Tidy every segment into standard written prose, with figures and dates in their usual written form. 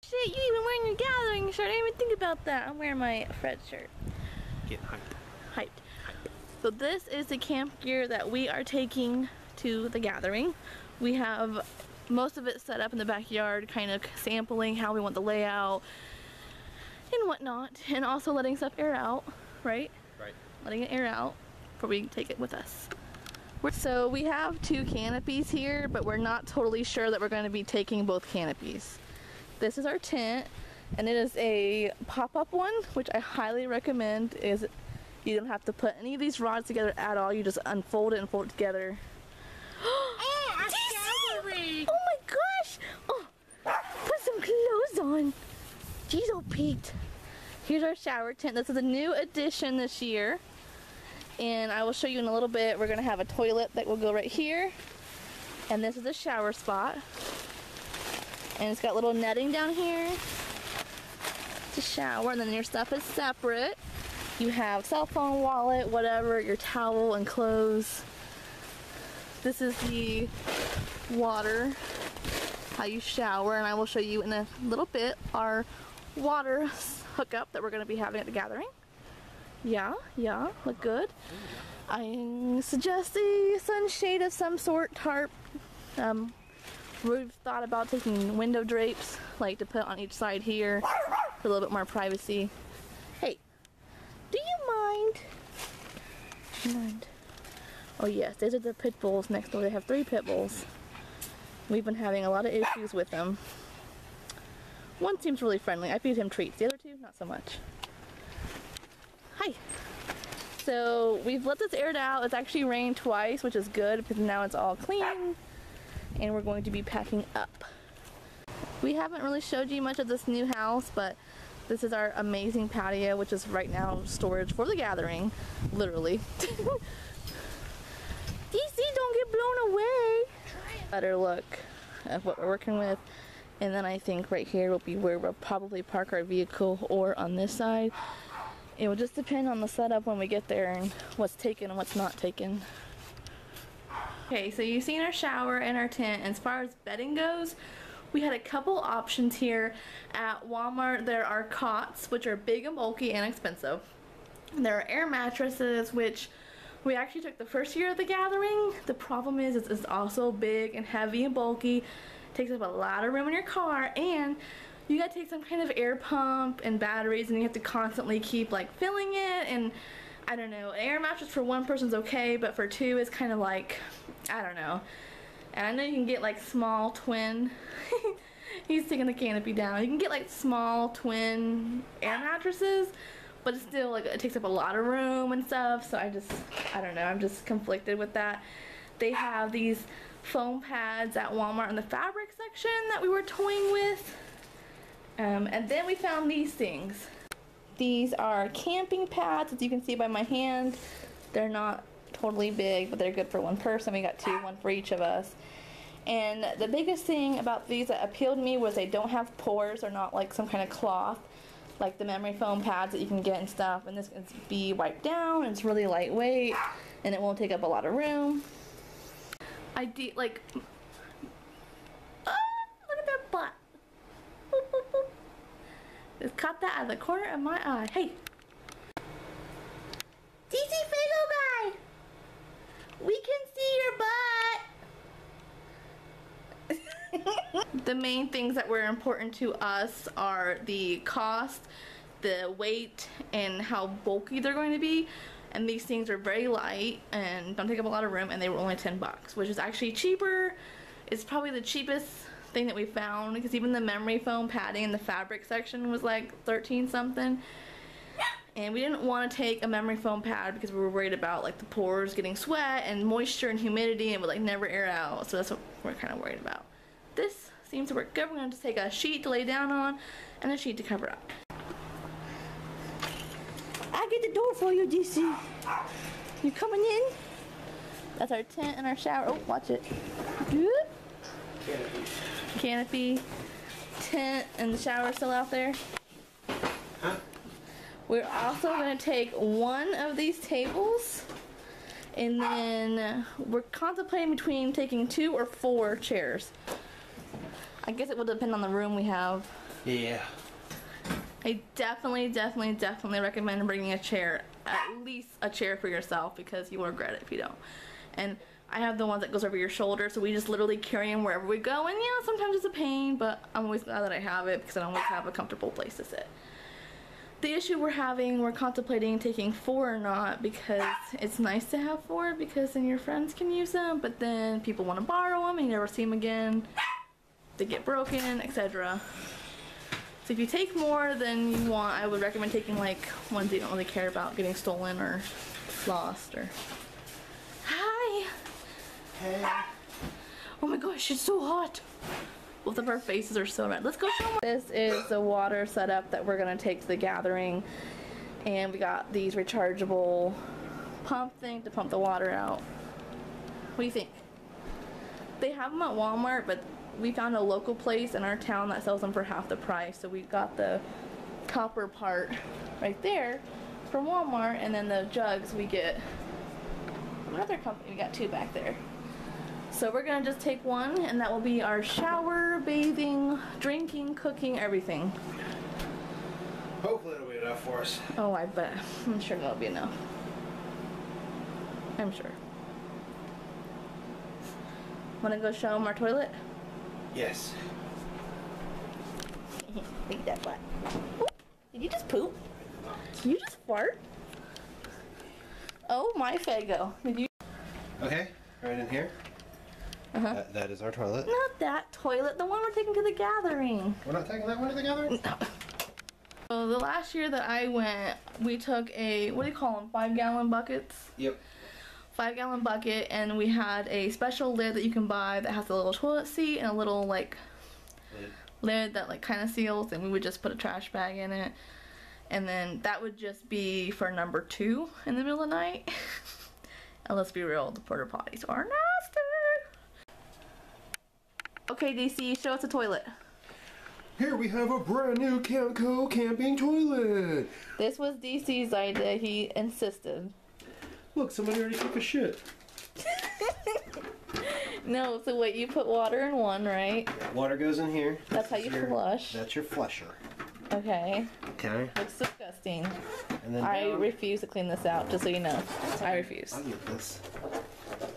Shit, you even wearing your gathering shirt. I didn't even think about that. I'm wearing my Fred shirt. Get hyped. Hyped. So this is the camp gear that we are taking to the gathering. We have most of it set up in the backyard, kind of sampling how we want the layout and whatnot, and also letting stuff air out, right? Right. Letting it air out before we take it with us. So we have 2 canopies here, but we're not totally sure that we're going to be taking both canopies. This is our tent, and it is a pop-up one, which I highly recommend. Is you don't have to put any of these rods together at all. You just unfold it and fold it together. Oh, a shower. Oh my gosh! Oh, put some clothes on. Jeez, oh Pete. Here's our shower tent. This is a new addition this year. And I will show you in a little bit. We're gonna have a toilet that will go right here. And this is a shower spot. And it's got little netting down here to shower, and then your stuff is separate. You have cell phone, wallet, whatever, your towel and clothes. This is the water, how you shower, and I will show you in a little bit our water hookup that we're going to be having at the gathering. Yeah, look good. I suggest a sunshade of some sort, tarp. We've thought about taking window drapes, like to put on each side here for a little bit more privacy. Hey, do you mind? Do you mind? Oh yes, these are the pit bulls next door. They have 3 pit bulls. We've been having a lot of issues with them. One seems really friendly. I feed him treats. The other 2, not so much. Hi. So we've let this aired out. It's actually rained twice, which is good because now it's all clean. And we're going to be packing up. We haven't really showed you much of this new house, but this is our amazing patio, which is right now storage for the gathering, literally. DC, don't get blown away. Better look at what we're working with. And then I think right here will be where we'll probably park our vehicle, or on this side. It will just depend on the setup when we get there and what's taken and what's not taken. Okay, so you've seen our shower and our tent. As far as bedding goes, we had a couple options here at Walmart. There are cots, which are big and bulky and expensive. There are air mattresses, which we actually took the first year of the gathering. The problem is it's also big and heavy and bulky. Takes up a lot of room in your car, and you gotta take some kind of air pump and batteries, and you have to constantly keep like filling it. And I don't know, an air mattress for 1 person's okay, but for 2 is kind of like, I don't know. And I know you can get like small twin, he's taking the canopy down. You can get like small twin air mattresses, but it's still like, it takes up a lot of room and stuff. So I don't know, I'm just conflicted with that. They have these foam pads at Walmart in the fabric section that we were toying with. And then we found these things. These are camping pads, as you can see by my hand. They're not totally big, but they're good for 1 person. We got 2, 1 for each of us. And the biggest thing about these that appealed to me was they don't have pores. They're not like some kind of cloth, like the memory foam pads that you can get and stuff. And this can be wiped down. It's really lightweight, and it won't take up a lot of room. Look at that butt. Boop, boop, boop. Just caught that out of the corner of my eye. Hey, DCFAYGOGUY, we can see your butt. The main things that were important to us are the cost, the weight, and how bulky they're going to be. And these things are very light and don't take up a lot of room, and they were only 10 bucks, which is actually cheaper. It's probably the cheapest thing that we found, because even the memory foam padding in the fabric section was like 13 something. And we didn't want to take a memory foam pad because we were worried about like the pores getting sweat and moisture and humidity, and would like never air out. So that's what we're kind of worried about. This seems to work good. We're going to just take a sheet to lay down on and a sheet to cover up. I'll get the door for you, DC. You coming in? That's our tent and our shower. Oh, watch it. Good. Canopy, tent, and the shower still out there. Huh? We're also going to take 1 of these tables, and then we're contemplating between taking 2 or 4 chairs. I guess it will depend on the room we have. Yeah. I definitely recommend bringing a chair, at least a chair for yourself, because you will regret it if you don't. And I have the ones that goes over your shoulder, so we just literally carry them wherever we go. And yeah, sometimes it's a pain, but I'm always glad that I have it because I don't always have a comfortable place to sit. The issue we're contemplating taking 4 or not, because it's nice to have 4 because then your friends can use them, but then people want to borrow them and you never see them again. They get broken, etc. So if you take more than you want, I would recommend taking like ones you don't really care about getting stolen or lost or... Hi! Hey. Oh my gosh, it's so hot! Both of our faces are so red. Let's go show them. This is the water setup that we're gonna take to the gathering. And we got these rechargeable pump thing to pump the water out. What do you think? They have them at Walmart, but we found a local place in our town that sells them for half the price. So we got the copper part right there from Walmart, and then the jugs we get from another company. We got 2 back there. So we're gonna just take 1, and that will be our shower, bathing, drinking, cooking, everything. Hopefully it'll be enough for us. Oh, I bet. I'm sure that'll be enough. I'm sure. Wanna go show them our toilet? Yes. Beat that butt. Oop. Did you just poop? Did you just fart? Oh my Faygo. Did you? Okay, right in here. Uh-huh. That is our toilet. Not that toilet, the one we're taking to the gathering. We're not taking that one to the gathering? No. So the last year that I went, we took a, what do you call them, 5-gallon buckets? Yep. 5-gallon bucket, and we had a special lid that you can buy that has a little toilet seat and a little like lid that like kind of seals, and we would just put a trash bag in it, and then that would just be for number 2 in the middle of the night. And let's be real, the porta potties are nasty. Okay, DC, show us a toilet. Here we have a brand new Camco camping toilet. This was DC's idea. He insisted. Look, somebody already took a shit. No, so wait, you put water in one, right? Water goes in here. That's how you flush. That's your flusher. Okay. Okay. Looks disgusting. And then I refuse to clean this out, just so you know. I refuse. I'll get this.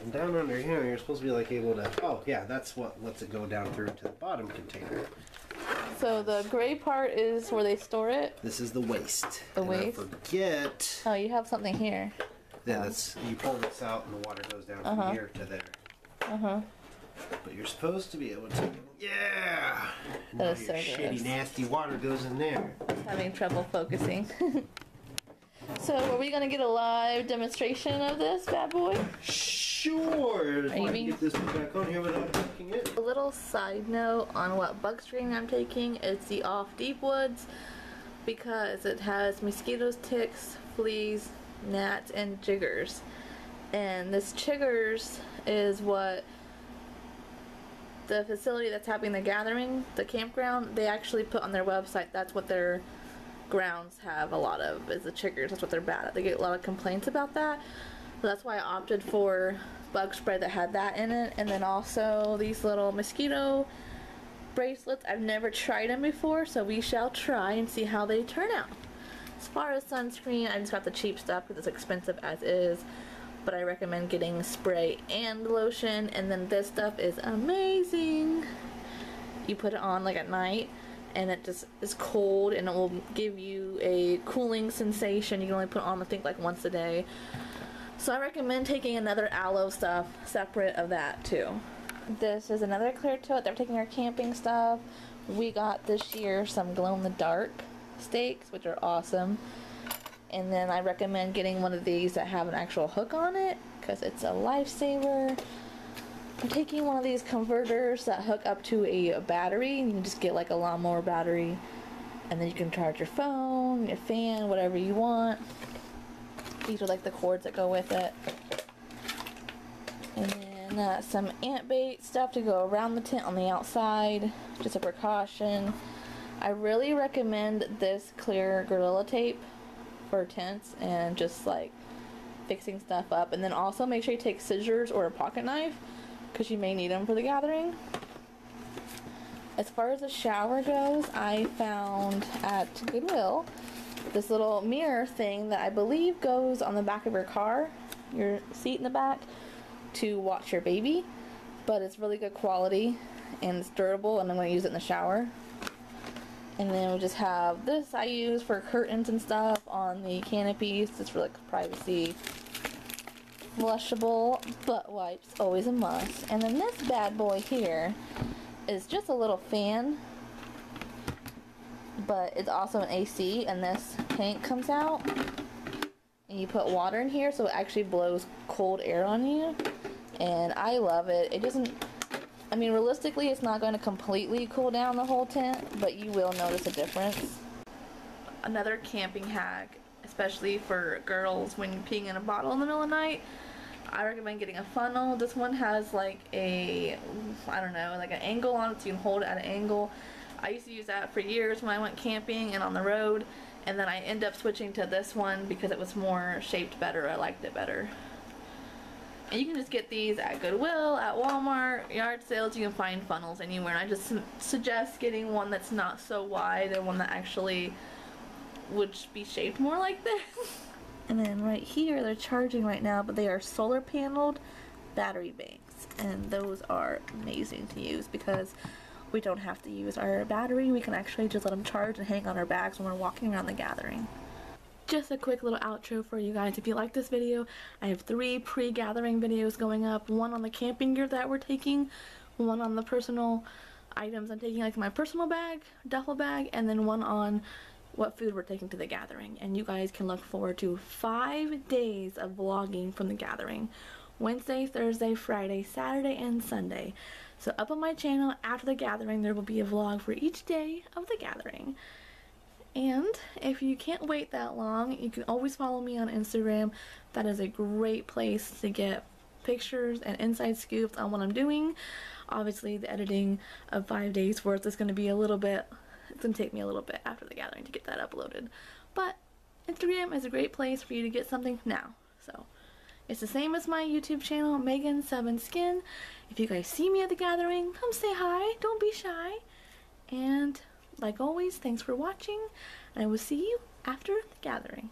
And down under here, you're supposed to be like able to... Oh, yeah, that's what lets it go down through to the bottom container. So the gray part is where they store it? This is the waste. The and waste? Don't forget... Oh, you have something here. Yeah, that's... You pull this out and the water goes down from here to there. Uh-huh. But you're supposed to be able to... Yeah! That is Now so your shitty, gross. nasty water goes in there. Having trouble focusing. So, are we gonna get a live demonstration of this bad boy? Sure! If I can get this back on here without breaking it. A little side note on what bug screen I'm taking. It's the Off Deep Woods because it has mosquitoes, ticks, fleas, gnats, and jiggers. And this chiggers is what the facility that's having the gathering, the campground, they actually put on their website. That's what their grounds have a lot of, is the chiggers. That's what they're bad at. They get a lot of complaints about that. So that's why I opted for bug spray that had that in it. And then also these little mosquito bracelets. I've never tried them before, so we shall try and see how they turn out. As far as sunscreen, I just got the cheap stuff because it's expensive as is. But I recommend getting spray and lotion. And then this stuff is amazing. You put it on like at night, and it just is cold, and it will give you a cooling sensation. You can only put it on, I think, like once a day. So I recommend taking another aloe stuff separate of that too. This is another clear tote. They're taking our camping stuff. We got this year some glow-in-the-dark stakes, which are awesome. And then I recommend getting one of these that have an actual hook on it, because it's a lifesaver. I'm taking one of these converters that hook up to a battery, and you can just get like a lawnmower battery, and then you can charge your phone, your fan, whatever you want. These are like the cords that go with it. And then some ant bait stuff to go around the tent on the outside, just a precaution. I really recommend this clear Gorilla Tape for tents and just like fixing stuff up. And then also make sure you take scissors or a pocket knife, because you may need them for the gathering. As far as the shower goes, I found at Goodwill this little mirror thing that I believe goes on the back of your car, your seat in the back, to watch your baby. But it's really good quality and it's durable, and I'm going to use it in the shower. And then we just have this I use for curtains and stuff on the canopies. It's for like privacy. Flushable butt wipes, always a must. And then this bad boy here is just a little fan, but it's also an AC, and this tank comes out and you put water in here so it actually blows cold air on you, and I love it. It doesn't, I mean, realistically it's not going to completely cool down the whole tent, but you will notice a difference. Another camping hack, especially for girls when you're peeing in a bottle in the middle of the night, I recommend getting a funnel. This one has like a, I don't know, like an angle on it so you can hold it at an angle. I used to use that for years when I went camping and on the road, and then I ended up switching to this one because it was more shaped better. I liked it better. And you can just get these at Goodwill, at Walmart, yard sales. You can find funnels anywhere, and I just suggest getting one that's not so wide and one that actually would be shaped more like this. And then right here, they're charging right now, but they are solar paneled battery banks, and those are amazing to use because we don't have to use our battery. We can actually just let them charge and hang on our bags when we're walking around the gathering. Just a quick little outro for you guys. If you like this video, I have 3 pre-gathering videos going up. One on the camping gear that we're taking, one on the personal items I'm taking, like my personal bag, duffel bag, and then one on what food we're taking to the gathering. And you guys can look forward to 5 days of vlogging from the gathering. Wednesday, Thursday, Friday, Saturday, and Sunday. So up on my channel after the gathering there will be a vlog for each day of the gathering. And if you can't wait that long, you can always follow me on Instagram. That is a great place to get pictures and inside scoops on what I'm doing. Obviously the editing of 5 days worth is going to be a little bit, it's going to take me a little bit after the gathering to get that uploaded. But Instagram is a great place for you to get something now. So it's the same as my YouTube channel, Megz7Skin. If you guys see me at the gathering, come say hi. Don't be shy. And like always, thanks for watching. And I will see you after the gathering.